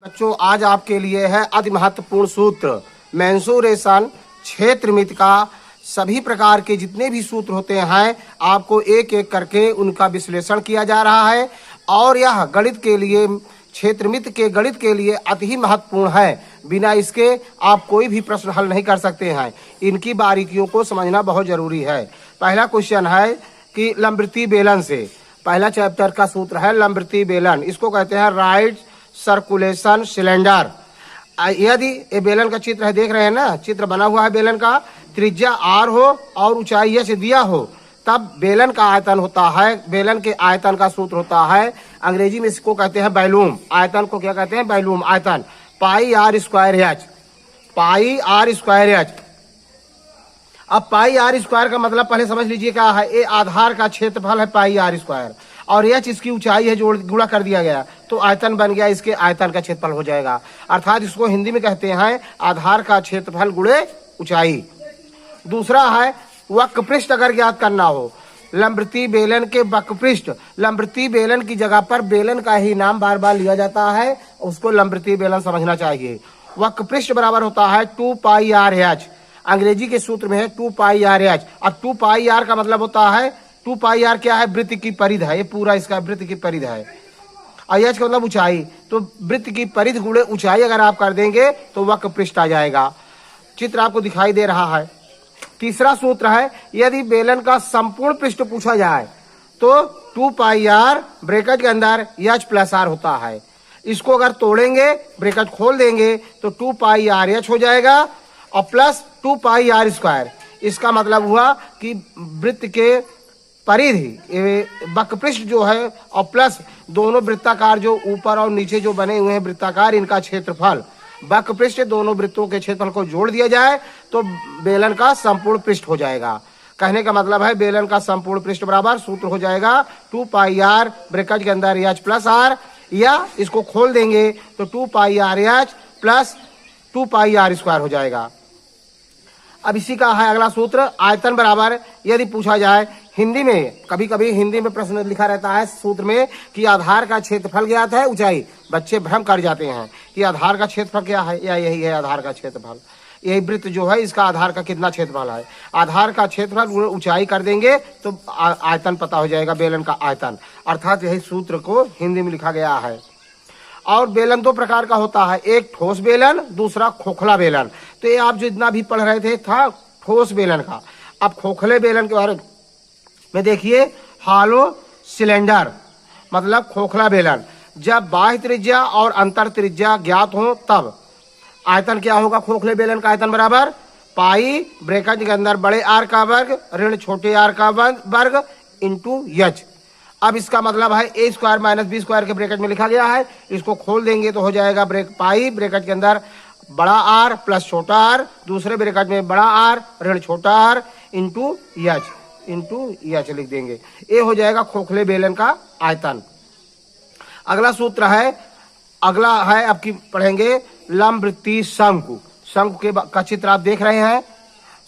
बच्चों आज आपके लिए है अति महत्वपूर्ण सूत्र मेंसुरेशन क्षेत्रमिति का। सभी प्रकार के जितने भी सूत्र होते हैं आपको एक एक करके उनका विश्लेषण किया जा रहा है और यह गणित के लिए क्षेत्रमिति के गणित के लिए अति ही महत्वपूर्ण है। बिना इसके आप कोई भी प्रश्न हल नहीं कर सकते हैं। इनकी बारीकियों को समझना बहुत जरूरी है। पहला क्वेश्चन है कि लंबवृत्तीय बेलन से पहला चैप्टर का सूत्र है लंबवृत्तीय बेलन। इसको कहते हैं राइट सर्कुलेशन सिलेंडर। यदि ये बेलन का चित्र है, देख रहे हैं ना, चित्र बना हुआ है बेलन का, त्रिज्या आर हो और ऊंचाई एच दिया हो, तब बेलन का आयतन होता है। बेलन के आयतन का सूत्र होता है, अंग्रेजी में इसको कहते हैं वॉल्यूम। आयतन को क्या कहते हैं? वॉल्यूम। आयतन pi r square h, pi r square h. अब पाई आर स्क्वायर का मतलब पहले समझ लीजिए क्या है। ये आधार का क्षेत्रफल है पाई आर स्क्वायर और एच इसकी ऊंचाई है, जोड़ गुणा कर दिया गया तो आयतन बन गया, इसके आयतन का क्षेत्रफल हो जाएगा। अर्थात इसको हिंदी में कहते हैं आधार का क्षेत्रफल गुणे ऊंचाई। दूसरा है वक्र पृष्ठ अगर ज्ञात करना हो, लंबवृत्तीय बेलन के वक्र पृष्ठ। लंबवृत्तीय बेलन की जगह पर बेलन का ही नाम बार बार लिया जाता है, उसको लंबवृत्तीय बेलन समझना चाहिए। वक्र पृष्ठ बराबर होता है 2 पाई आर एच। अंग्रेजी के सूत्र में है 2 पाई आर एच। अब 2 पाई आर का मतलब होता है 2 पाई आर क्या है? वृत्त की परिधि है। ये पूरा इसका वृत्त की परिधि है। और एच का मतलब ऊंचाई, तो वृत्त की परिधि गुणे ऊंचाई अगर आप कर देंगे तो वक्र पृष्ठ आ जाएगा। चित्र आपको दिखाई दे रहा है। तीसरा सूत्र है यदि बेलन का संपूर्ण पृष्ठ पूछा जाए तो 2 पाई आर ब्रैकेट के अंदर एच प्लस आर होता है। इसको अगर तोड़ेंगे, ब्रैकेट खोल देंगे तो 2 पाई आर एच हो जाएगा और प्लस 2 पाई आर स्क्वायर। इसका मतलब हुआ कि वृत्त के परिधि वक्र पृष्ठ जो है और प्लस दोनों वृत्ताकार जो ऊपर और नीचे जो बने हुए हैं वृत्ताकार, इनका क्षेत्रफल, वक्र पृष्ठ दोनों वृत्तों के क्षेत्रफल को जोड़ दिया जाए तो बेलन का संपूर्ण पृष्ठ हो जाएगा। कहने का मतलब है बेलन का संपूर्ण पृष्ठ बराबर सूत्र हो जाएगा 2 पाई आर ब्रैकेट के अंदर एच प्लस आर, या इसको खोल देंगे तो 2 pi r h plus 2 pi r square हो जाएगा। अब इसी का है अगला सूत्र आयतन बराबर, यदि पूछा जाए हिंदी में, कभी कभी हिंदी में प्रश्न लिखा रहता है सूत्र में कि आधार का क्षेत्रफल ज्ञात है ऊंचाई, बच्चे भ्रम कर जाते हैं कि आधार का क्षेत्रफल क्या है, या यही है आधार का क्षेत्रफल। यही वृत्त जो है इसका आधार का कितना क्षेत्रफल है, आधार का क्षेत्रफल ऊंचाई कर देंगे तो आयतन पता हो जाएगा, बेलन का आयतन। अर्थात यही सूत्र को हिंदी में लिखा गया है। और बेलन 2 प्रकार का होता है, एक ठोस बेलन, दूसरा खोखला बेलन। तो ये आप जितना भी पढ़ रहे थे था ठोस बेलन का। अब खोखले बेलन के बारे में देखिए, हालो सिलेंडर मतलब खोखला बेलन। जब बाह्य त्रिज्या और अंतर त्रिज्या ज्ञात हो तब आयतन क्या होगा? खोखले बेलन का आयतन बराबर पाई ब्रैकेट के अंदर बड़े आर का वर्ग ऋण छोटे आर का वर्ग इंटू एच। अब इसका मतलब है ए स्क्वायर माइनस बी स्क्वायर के ब्रैकेट में लिखा गया है, इसको खोल देंगे तो हो जाएगा पाई ब्रैकेट के अंदर बड़ा आर प्लस छोटा आर, दूसरे ब्रैकेट में बड़ा आर ऋण छोटा आर इंटू एच लिख देंगे। ये हो जाएगा खोखले बेलन का आयतन। अगला सूत्र है, अगला है आपकी पढ़ेंगे लंबवृत्तीय शंकु। शंकु का चित्र आप देख रहे हैं,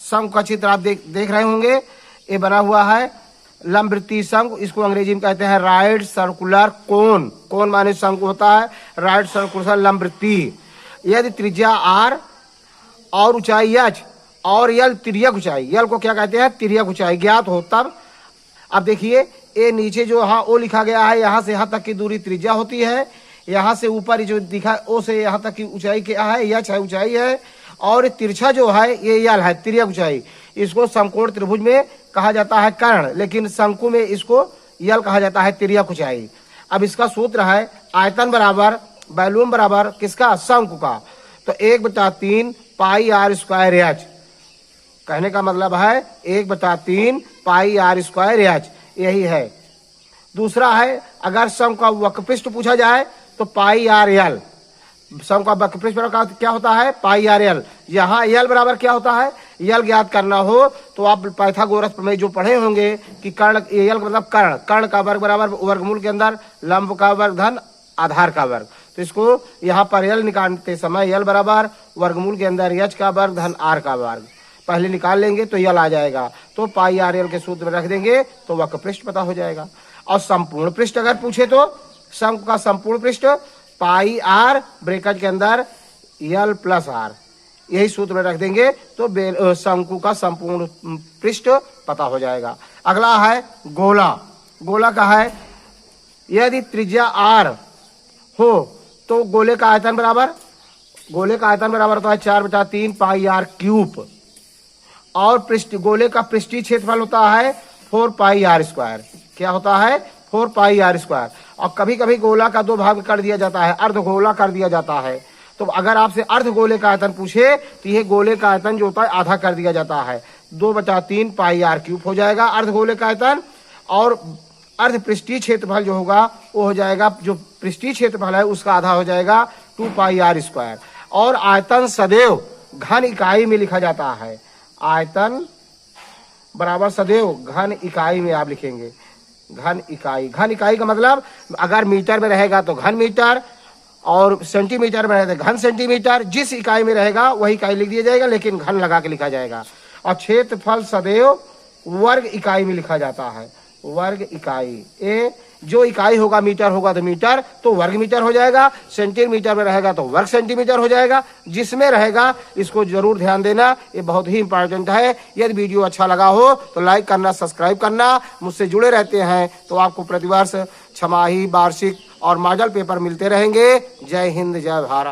शंकु का चित्र आप देख रहे होंगे। ये बना हुआ है लंबवृत्तीय शंकु, इसको अंग्रेजी में कहते हैं राइट सर्कुलर कोन। कोन माने शंकु होता है, राइट सर्कुलर लंबवृत्तीय। यदि त्रिज्या आर और ऊंचाई एच और यल तिर्यक ऊंचाई, यल को क्या कहते हैं? तिर्यक ऊंचाई ज्ञात हो तब। अब देखिए ये नीचे जो हाँ ओ लिखा गया है, यहाँ से यहाँ तक की दूरी त्रिज्या होती है, यहाँ से ऊपर जो दिखा ओ से यहाँ तक की ऊंचाई क्या है? एच है, ऊंचाई है। और तिरछा जो है ये यल है, तिर्यक ऊंचाई। इसको समकोण त्रिभुज में कहा जाता है कर्ण, लेकिन शंकु में इसको यल कहा जाता है, तिर्यक ऊंचाई। अब इसका सूत्र है आयतन बराबर वॉल्यूम बराबर किसका? शंकु का। तो 1/3 पाई आर स्क्वायर एच। कहने का मतलब है 1/3 पाई आर स्क्वायर एच, यही है। दूसरा है अगर शंकु का वक्र पृष्ठ पूछा जाए तो पाई आर एल। शंकु का वक्र पृष्ठ बराबर क्या होता है? पाई आर एल। यहाँ एल बराबर क्या होता है? यल ज्ञात करना हो तो आप पाइथागोरस प्रमेय जो पढ़े होंगे कि कर्ण, यल मतलब कर्ण, कर्ण का वर्ग बराबर वर्गमूल के अंदर लंब का वर्ग धन आधार का वर्ग। तो इसको यहाँ पर यल निकालते समय यल बराबर वर्गमूल के अंदर एच का वर्ग धन आर का वर्ग पहले निकाल लेंगे तो यल आ जाएगा। तो पाई आर एल के सूत्र में रख देंगे तो वक्र पृष्ठ पता हो जाएगा। और संपूर्ण पृष्ठ अगर पूछे तो शंकु का संपूर्ण पृष्ठ पाई आर ब्रैकेट के अंदर यल प्लस आर, यही सूत्र में रख देंगे तो शंकु का संपूर्ण पृष्ठ पता हो जाएगा। अगला है गोला। गोला का है यदि त्रिज्या आर हो तो गोले का आयतन बराबर होता है 4/3 पाई आर क्यूब, और गोले का पृष्ठीय क्षेत्रफल होता है 4 पाई आर स्क्वायर। क्या होता है? 4 पाई आर स्क्वायर। और कभी कभी गोला का 2 भाग कर दिया जाता है, अर्धगोला कर दिया जाता है। तो अगर आपसे अर्धगोले का आयतन पूछे तो ये गोले का आयतन जो होता है आधा कर दिया जाता है, 2/3 पाई आर क्यूब हो जाएगा अर्धगोले का आयतन। और अर्ध पृष्ठीय क्षेत्रफल जो होगा वो हो जाएगा, जो पृष्ठीय क्षेत्रफल है उसका आधा हो जाएगा 2 पाई आर स्क्वायर। और आयतन सदैव घन इकाई में लिखा जाता है। आयतन बराबर सदैव घन इकाई में आप लिखेंगे। घन इकाई का मतलब अगर मीटर में रहेगा तो घन मीटर, और सेंटीमीटर में रहेगा तो घन सेंटीमीटर। जिस इकाई में रहेगा वही इकाई लिख दिया जाएगा, लेकिन घन लगा के लिखा जाएगा। और क्षेत्रफल सदैव वर्ग इकाई में लिखा जाता है। वर्ग इकाई, ए जो इकाई होगा मीटर होगा तो मीटर तो वर्ग मीटर हो जाएगा, सेंटीमीटर में रहेगा तो वर्ग सेंटीमीटर हो जाएगा। जिसमें रहेगा इसको जरूर ध्यान देना, ये बहुत ही इंपॉर्टेंट है। यदि वीडियो अच्छा लगा हो तो लाइक करना, सब्सक्राइब करना। मुझसे जुड़े रहते हैं तो आपको प्रतिवर्ष छमाही, वार्षिक और मॉडल पेपर मिलते रहेंगे। जय हिंद, जय भारत।